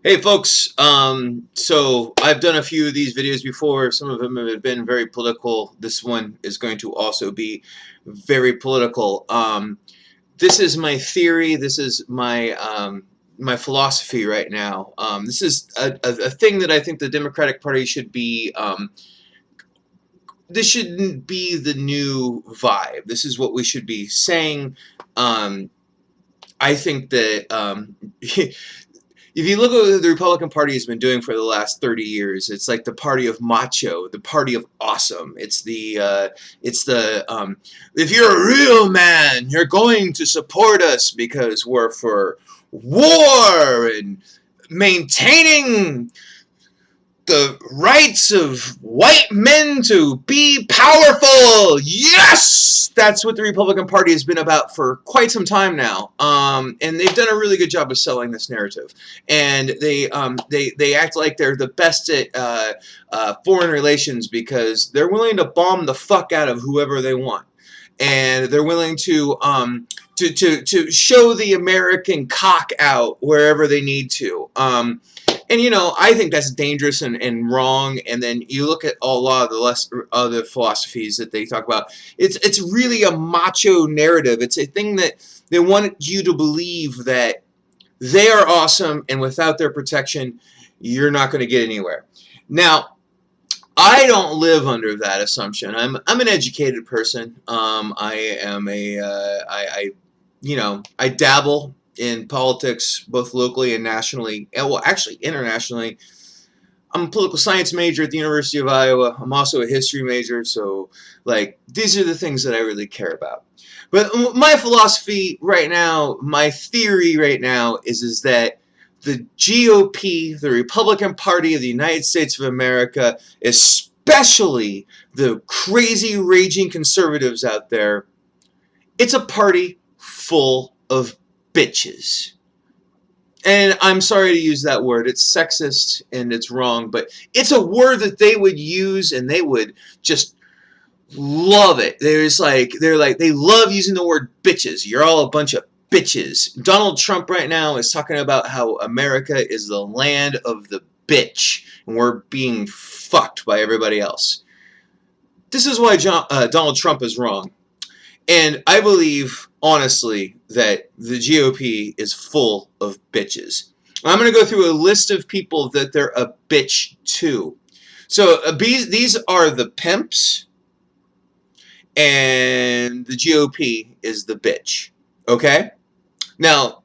Hey folks, so I've done a few of these videos before. Some of them have been very political. This one is going to also be very political. This is my theory. This is my philosophy right now. This is a thing that I think the Democratic Party should be. This shouldn't be the new vibe. This is what we should be saying. I think that if you look at what the Republican Party has been doing for the last 30 years, it's like the party of macho, the party of awesome. It's the if you're a real man, you're going to support us because we're for war and maintaining the rights of white men to be powerful. Yes! That's what the Republican Party has been about for quite some time now. And they've done a really good job of selling this narrative. And they act like they're the best at foreign relations because they're willing to bomb the fuck out of whoever they want. And they're willing to show the American cock out wherever they need to. And, you know, I think that's dangerous and wrong. And then you look at a lot of the other philosophies that they talk about. It's really a macho narrative. It's a thing that they want you to believe that they are awesome, and without their protection, you're not going to get anywhere. Now, I don't live under that assumption. I'm an educated person. I am I dabble in politics, both locally and nationally, and well, actually internationally. I'm a political science major at the University of Iowa. I'm also a history major, so like these are the things that I really care about. But my philosophy right now, my theory right now is that the GOP, the Republican Party of the United States of America, especially the crazy raging conservatives out there, it's a party full of bitches. And I'm sorry to use that word. It's sexist and it's wrong, but it's a word that they would use and they would just love it. They love using the word bitches. You're all a bunch of bitches. Donald Trump right now is talking about how America is the land of the bitch and we're being fucked by everybody else. This is why Donald Trump is wrong. And I believe, honestly, that the GOP is full of bitches. I'm going to go through a list of people that they're a bitch to. So these are the pimps, and the GOP is the bitch. Okay? Now,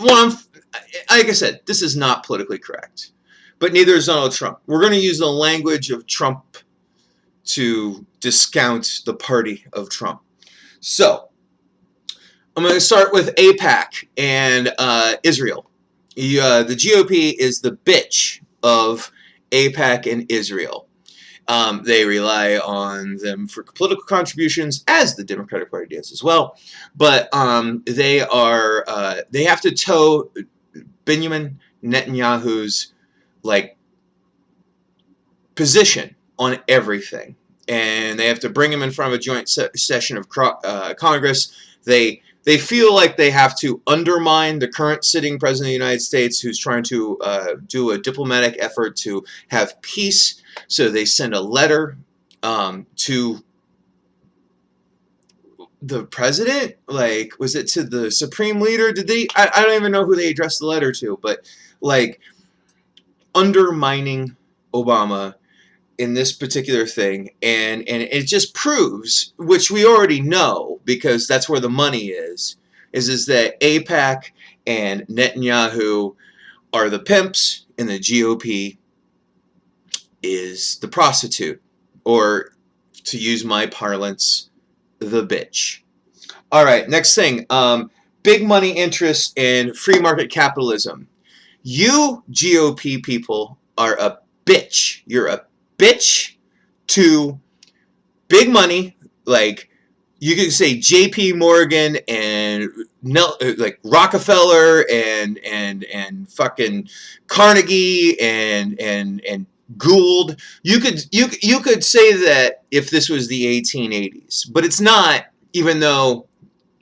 like I said, this is not politically correct. But neither is Donald Trump. We're going to use the language of Trump to discount the party of Trump. So, I'm going to start with AIPAC and Israel. The GOP is the bitch of AIPAC and Israel. They rely on them for political contributions, as the Democratic Party does as well. But they have to toe Benjamin Netanyahu's position on everything. And they have to bring him in front of a joint session of Congress. They feel like they have to undermine the current sitting president of the United States, who's trying to do a diplomatic effort to have peace. So they send a letter to the president. Like, was it to the supreme leader? Did they? I don't even know who they addressed the letter to, but like undermining Obama in this particular thing, and it just proves, which we already know because that's where the money is that AIPAC and Netanyahu are the pimps and the GOP is the prostitute, or to use my parlance, the bitch. All right, next thing, big money interests in free market capitalism. You GOP people are a bitch. You're a bitch to big money. Like, you could say J.P. Morgan and like Rockefeller and fucking Carnegie and Gould. You could say that if this was the 1880s, but it's not. Even though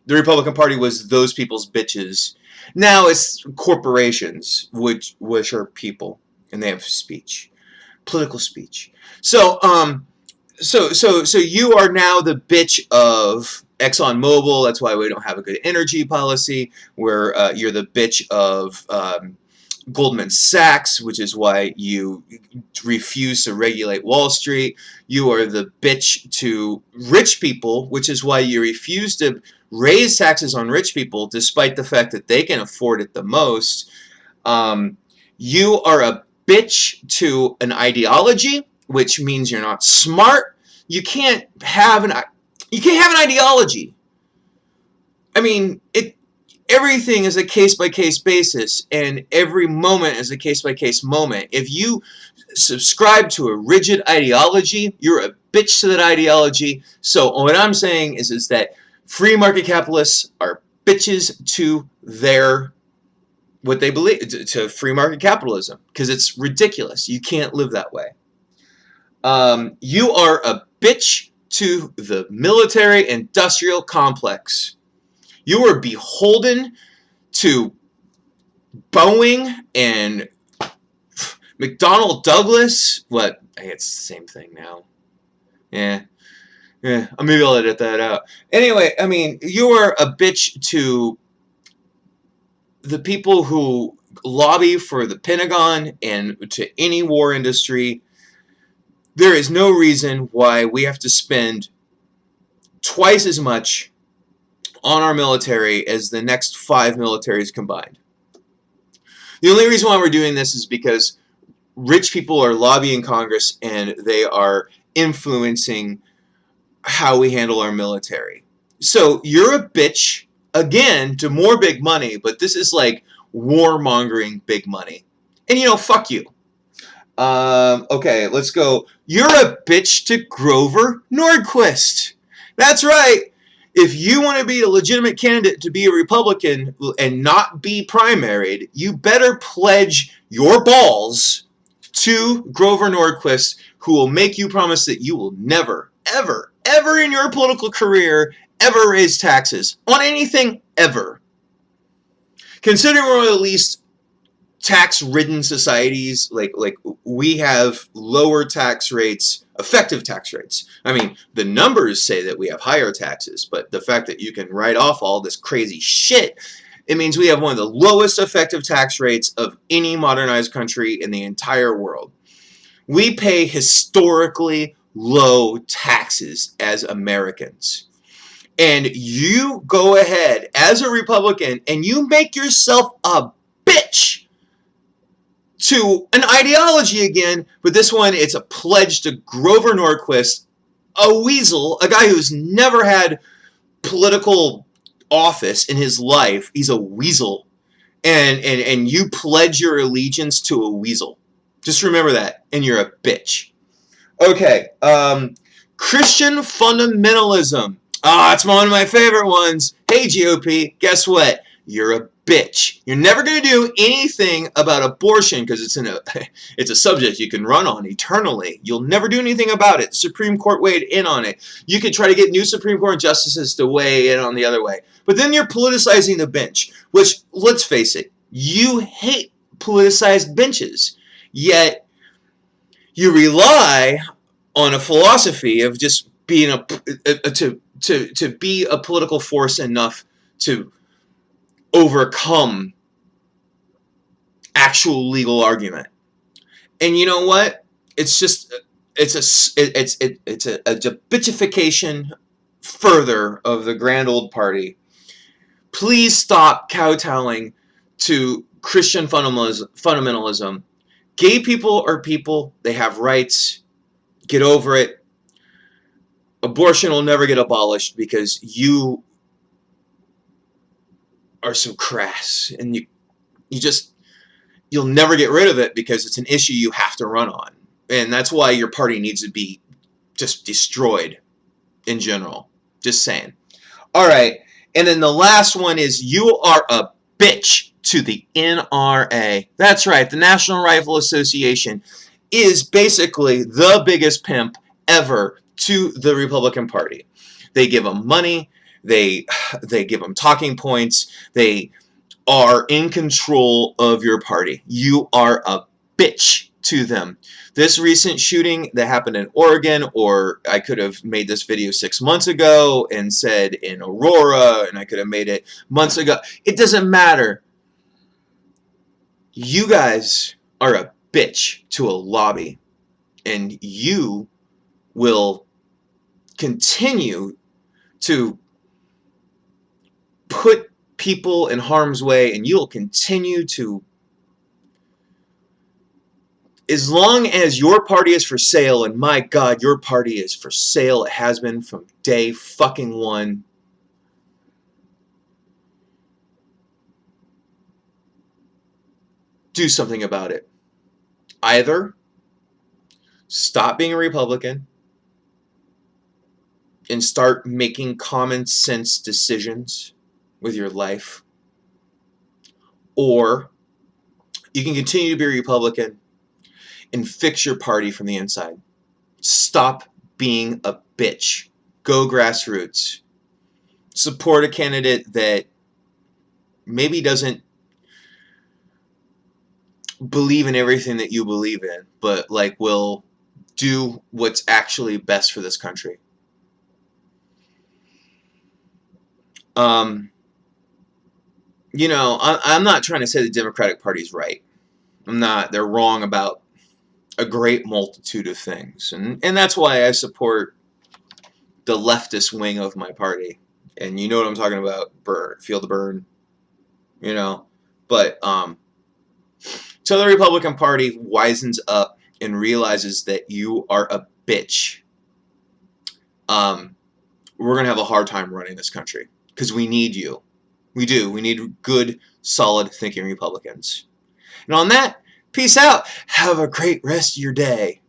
the Republican Party was those people's bitches, Now it's corporations, which are people, and they have speech, political speech. So so you are now the bitch of ExxonMobil. That's why we don't have a good energy policy. Where you're the bitch of Goldman Sachs, which is why you refuse to regulate Wall Street. You are the bitch to rich people, which is why you refuse to raise taxes on rich people, despite the fact that they can afford it the most. You are a bitch to an ideology, which means you're not smart. You can't have an ideology. I mean, everything is a case-by-case basis, and every moment is a case-by-case moment. If you subscribe to a rigid ideology, you're a bitch to that ideology. So what I'm saying is that free market capitalists are bitches to what they believe, to free market capitalism, because it's ridiculous. You can't live that way. You are a bitch to the military-industrial complex. You are beholden to Boeing and McDonnell Douglas. What? It's the same thing now. Yeah. Maybe I'll edit that out. Anyway, I mean, you are a bitch to the people who lobby for the Pentagon and to any war industry. There is no reason why we have to spend twice as much on our military as the next 5 militaries combined. The only reason why we're doing this is because rich people are lobbying Congress and they are influencing how we handle our military. So you're a bitch, again, to more big money, but this is like warmongering big money. And fuck you. Okay, let's go. You're a bitch to Grover Norquist. That's right. If you want to be a legitimate candidate to be a Republican and not be primaried, you better pledge your balls to Grover Norquist, who will make you promise that you will never, ever, ever in your political career ever raise taxes on anything ever. Considering we're one of the least tax-ridden societies, like we have lower tax rates, effective tax rates. I mean, the numbers say that we have higher taxes, but the fact that you can write off all this crazy shit, it means we have one of the lowest effective tax rates of any modernized country in the entire world. We pay historically low taxes as Americans. And you go ahead as a Republican and you make yourself a bitch to an ideology again, but this one, it's a pledge to Grover Norquist, a weasel, a guy who's never had political office in his life. He's a weasel. And you pledge your allegiance to a weasel. Just remember that, and you're a bitch. Okay, Christian fundamentalism. It's one of my favorite ones. Hey, GOP, guess what? You're a bitch. You're never going to do anything about abortion because it's a subject you can run on eternally. You'll never do anything about it. The Supreme Court weighed in on it. You could try to get new Supreme Court justices to weigh in on the other way. But then you're politicizing the bench, which, let's face it, you hate politicized benches. Yet you rely on a philosophy of just being to be a political force enough to overcome actual legal argument. And you know what? It's a bitchification further of the grand old party. Please stop kowtowing to Christian fundamentalism. Gay people are people. They have rights. Get over it. Abortion will never get abolished because you are so crass, and you'll never get rid of it because it's an issue you have to run on, and that's why your party needs to be just destroyed in general. Just saying. All right, and then the last one is you are a bitch to the NRA. That's right, the National Rifle Association is basically the biggest pimp ever to the Republican Party. They give them money. They give them talking points. They are in control of your party. You are a bitch to them. This recent shooting that happened in Oregon, or I could have made this video 6 months ago and said in Aurora, and I could have made it months ago. It doesn't matter. You guys are a bitch to a lobby, and you will continue to put people in harm's way, and you'll continue to, as long as your party is for sale, and my God, your party is for sale, it has been from day fucking one. Do something about it. Either stop being a Republican and start making common sense decisions with your life, or you can continue to be a Republican and fix your party from the inside. Stop being a bitch. Go grassroots. Support a candidate that maybe doesn't believe in everything that you believe in, but like will do what's actually best for this country. You know, I'm not trying to say the Democratic Party's right. I'm not. They're wrong about a great multitude of things, and that's why I support the leftist wing of my party. And you know what I'm talking about? Burn, feel the burn. You know, but so the Republican Party wisens up and realizes that you are a bitch. We're gonna have a hard time running this country because we need you. We do. We need good, solid thinking Republicans. And on that, peace out. Have a great rest of your day.